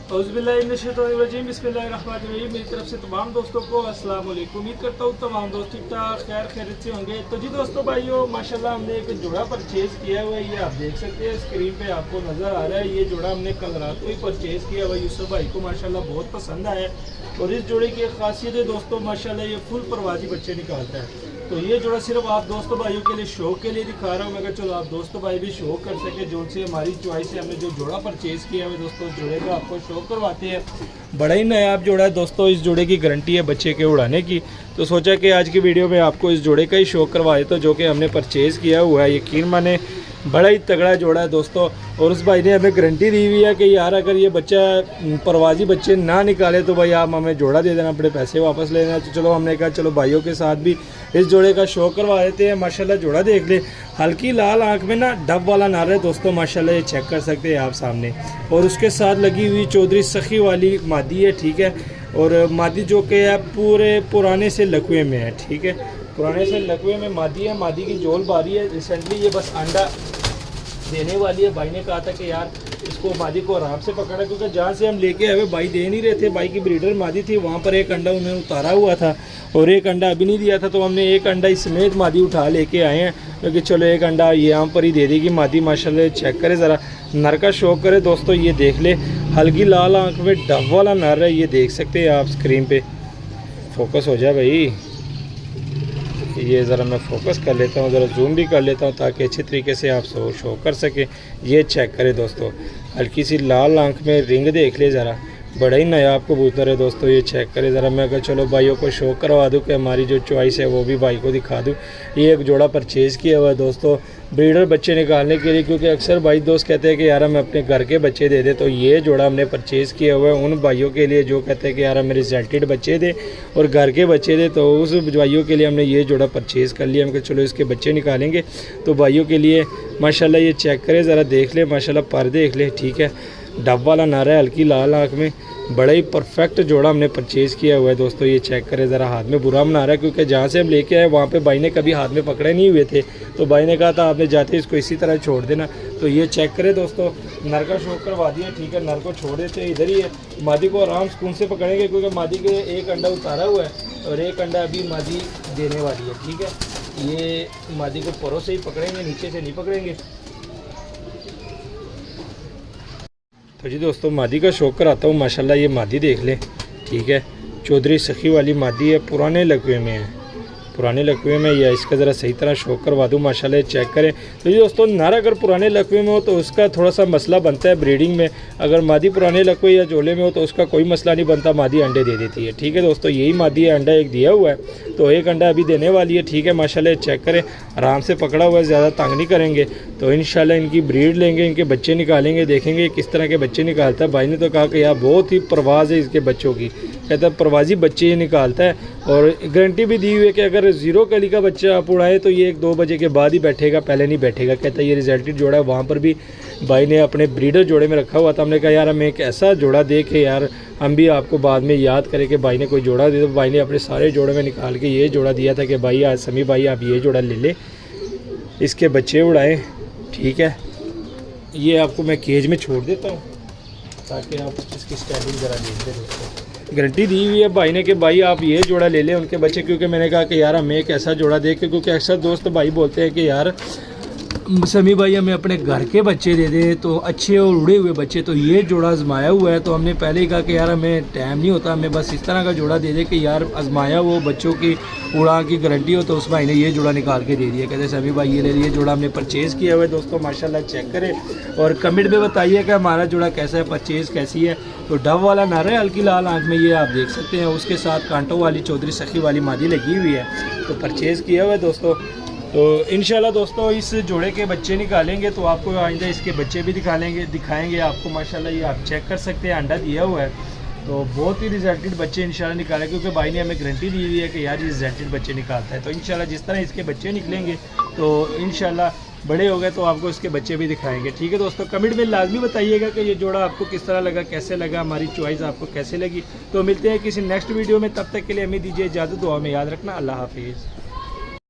औज़ुबिल्लाहिमिनश्शैतानिर्रजीम बिस्मिल्लाहिर्रहमानिर्रहीम। मेरी तरफ से तमाम दोस्तों को अस्सलाम वालेकुम। उम्मीद करता हूँ तमाम दोस्त ठीक ठाक खैरियत से होंगे। तो जी दोस्तों भाइयों, माशाल्लाह हमने एक जोड़ा परचेज़ किया हुआ है। ये आप देख सकते हैं स्क्रीन पे आपको नज़र आ रहा है। ये जोड़ा हमने कल रात को ही परचेज़ किया हुआ। यूसुफ भाई को माशाल्लाह बहुत पसंद आया और इस जोड़े की एक खासियत है दोस्तों, माशाल्लाह ये फुल परवाजी बच्चे निकालता है। तो ये जोड़ा सिर्फ आप दोस्तों भाइयों के लिए शौक के लिए दिखा रहा हूँ मैं, चलो आप दोस्तों भाई भी शौक कर सके। जो से हमारी चॉइस है, हमने जो जोड़ा परचेज़ किया है दोस्तों, जोड़े का आपको शौक करवाते हैं। बड़ा ही नायाब जोड़ा है दोस्तों। इस जोड़े की गारंटी है बच्चे के उड़ाने की। तो सोचा कि आज की वीडियो में आपको इस जोड़े का ही शौक करवाए, तो जो कि हमने परचेज़ किया हुआ है। यकीन माने बड़ा ही तगड़ा जोड़ा है दोस्तों। और उस भाई ने हमें गारंटी दी हुई है कि यार अगर ये बच्चा परवाजी बच्चे ना निकाले तो भाई आप हमें जोड़ा दे देना, अपने पैसे वापस ले लेना। तो चलो हमने कहा चलो भाइयों के साथ भी इस जोड़े का शौक करवा देते हैं। माशाल्लाह जोड़ा देख ले, हल्की लाल आंख में ना डब वाला नार है दोस्तों, माशाल्लाह ये चेक कर सकते हैं आप सामने। और उसके साथ लगी हुई चौधरी सखी वाली मादी है, ठीक है। और मादी जो कि है पूरे पुराने से लकवे में है, ठीक है। पुराने से लकवे में मादी है। मादी की जोल बारी है। रिसेंटली ये बस अंडा देने वाली है। भाई ने कहा था कि यार इसको मादी को आराम से पकड़ा, क्योंकि जहाँ से हम लेके आए भाई दे नहीं रहे थे। भाई की ब्रीडर मादी थी, वहाँ पर एक अंडा उन्होंने उतारा हुआ था और एक अंडा अभी नहीं दिया था। तो हमने एक अंडा इस समेत मादी उठा लेके आए हैं, क्योंकि चलो एक अंडा यहाँ पर ही दे देगी मादी। माशाल्लाह चेक करे ज़रा, नर का शौक करे दोस्तों। ये देख ले, हल्की लाल आंख में डब वाला नर है। ये देख सकते हैं आप स्क्रीन पे। फोकस हो जाए भाई, ये ज़रा मैं फोकस कर लेता हूँ, ज़रा जूम भी कर लेता हूँ ताकि अच्छी तरीके से आप शो कर सके। ये चेक करें दोस्तों, हल्की सी लाल आंख में रिंग देख ले ज़रा, बड़ा ही नायाब कबूतर है दोस्तों। ये चेक करें ज़रा। मैं अगर चलो भाइयों को शो करवा दूँ कि हमारी जो चॉइस है वो भी भाई को दिखा दूँ। ये एक जोड़ा परचेज़ किया हुआ है दोस्तों ब्रीडर बच्चे निकालने के लिए, क्योंकि अक्सर भाई दोस्त कहते हैं कि यार हमें अपने घर के बच्चे दे दे। तो ये जोड़ा हमने परचेज़ किया हुआ है उन भाइयों के लिए जो कहते हैं कि यार हमें रिजल्टेड बच्चे दे और घर के बच्चे दे। तो उस भाइयों के लिए हमने ये जोड़ा परचेज़ कर लिया। हम कि चलो इसके बच्चे निकालेंगे तो भाइयों के लिए माशाल्लाह ये चेक करें ज़रा, देख ले माशाल्लाह पर देख ले, ठीक है। डब वाला नारा है, हल्की लाल आँख में, बड़ा ही परफेक्ट जोड़ा हमने परचेज़ किया हुआ है दोस्तों। ये चेक करें ज़रा, हाथ में बुरा बना रहा है क्योंकि जहाँ से हम लेके आए वहाँ पे भाई ने कभी हाथ में पकड़े नहीं हुए थे। तो भाई ने कहा था आपने जाते इसको इसी तरह छोड़ देना। तो ये चेक करें दोस्तों, नर का शौक करवा दिया, ठीक है। नर को छोड़ देते हैं, इधर ही है। मादी को आराम सुकून से पकड़ेंगे क्योंकि मादी के एक अंडा उतारा हुआ है और एक अंडा अभी मादी देने वाली है, ठीक है। ये मादी को परों से ही पकड़ेंगे, नीचे से नहीं पकड़ेंगे। तो जी दोस्तों मादी का शौक कराता हूँ। माशाल्लाह ये मादी देख ले, ठीक है। चौधरी सखी वाली मादी है, पुराने लकवे में है, पुराने लकवे में। या इसका ज़रा सही तरह शौक करवा दूँ। माशाल्लाह चेक करें। तो जी दोस्तों नर अगर पुराने लकवे में हो तो उसका थोड़ा सा मसला बनता है ब्रीडिंग में। अगर मादी पुराने लकवे या जोले में हो तो उसका कोई मसला नहीं बनता, मादी अंडे दे देती है, ठीक है दोस्तों। यही मादी है, अंडा एक दिया हुआ है तो एक अंडा अभी देने वाली है, ठीक है। माशाल्लाह चेक करें, आराम से पकड़ा हुआ है, ज़्यादा तंग नहीं करेंगे। तो इंशाल्लाह इनकी ब्रीड लेंगे, इनके बच्चे निकालेंगे, देखेंगे किस तरह के बच्चे निकालता है। भाई ने तो कहा कि यार बहुत ही परवाज़ है इसके बच्चों की, कहता है परवाजी बच्चे ये निकालता है। और गारंटी भी दी हुई है कि अगर ज़ीरो कली का बच्चा आप उड़ाए तो ये 1-2 बजे के बाद ही बैठेगा, पहले नहीं बैठेगा। कहता है ये रिजल्टेड जोड़ा है। वहाँ पर भी भाई ने अपने ब्रीडर जोड़े में रखा हुआ था। हमने कहा यार हमें एक ऐसा जोड़ा दे के यार हम भी आपको बाद में याद करें कि भाई ने कोई जोड़ा दे। तो भाई ने अपने सारे जोड़े में निकाल के ये जोड़ा दिया था कि भाई आज समी भाई आप ये जोड़ा ले ले, इसके बच्चे उड़ाएँ, ठीक है। ये आपको मैं केज में छोड़ देता हूँ ताकि आप इसकी स्टैंडिंग ज़रा देख लें दोस्तों। गारंटी दी हुई है भाई ने कि भाई आप ये जोड़ा ले लें उनके बच्चे, क्योंकि मैंने कहा कि यार हमें एक ऐसा जोड़ा दे के, क्योंकि अक्सर दोस्त भाई बोलते हैं कि यार समी भाई हमें अपने घर के बच्चे दे दे, तो अच्छे और उड़े हुए बच्चे। तो ये जोड़ा आजमाया हुआ है, तो हमने पहले ही कहा कि यार हमें टाइम नहीं होता, हमें बस इस तरह का जोड़ा दे दे कि यार आजमाया वो बच्चों की उड़ा की गारंटी हो। तो उस भाई ने ये जोड़ा निकाल के दे दिया, कहते समी भाई ये ले लिए। जोड़ा हमने परचेज़ किया हुआ है दोस्तों। माशाल्लाह चेक करें और कमेंट में बताइए कि हमारा जोड़ा कैसा है, परचेज़ कैसी है। तो डब वाला नर है, हल्की लाल आँख में, ये आप देख सकते हैं। उसके साथ कांटों वाली चौधरी सखी वाली मादी लगी हुई है। तो परचेज़ किया हुआ है दोस्तों। तो इंशाल्लाह दोस्तों इस जोड़े के बच्चे निकालेंगे तो आपको आइंदा इसके बच्चे भी दिखाएंगे आपको। माशाल्लाह ये आप चेक कर सकते हैं, अंडा दिया हुआ है। तो बहुत ही रिजल्टेड बच्चे इंशाल्लाह निकाले, क्योंकि भाई ने हमें गारंटी दी हुई है कि यार ये रिजल्टेड बच्चे निकालता है। तो इंशाल्लाह जिस तरह इसके बच्चे निकलेंगे तो इंशाल्लाह बड़े हो गए तो आपको इसके बच्चे भी दिखाएंगे, ठीक है दोस्तों। कमेंट में लाजमी बताइएगा कि ये जोड़ा आपको किस तरह लगा, कैसे लगा, हमारी चॉइस आपको कैसे लगी। तो मिलते हैं किसी नेक्स्ट वीडियो में, तब तक के लिए हमें दीजिए इजाज़त। दुआ में याद रखना। अल्लाह हाफिज़।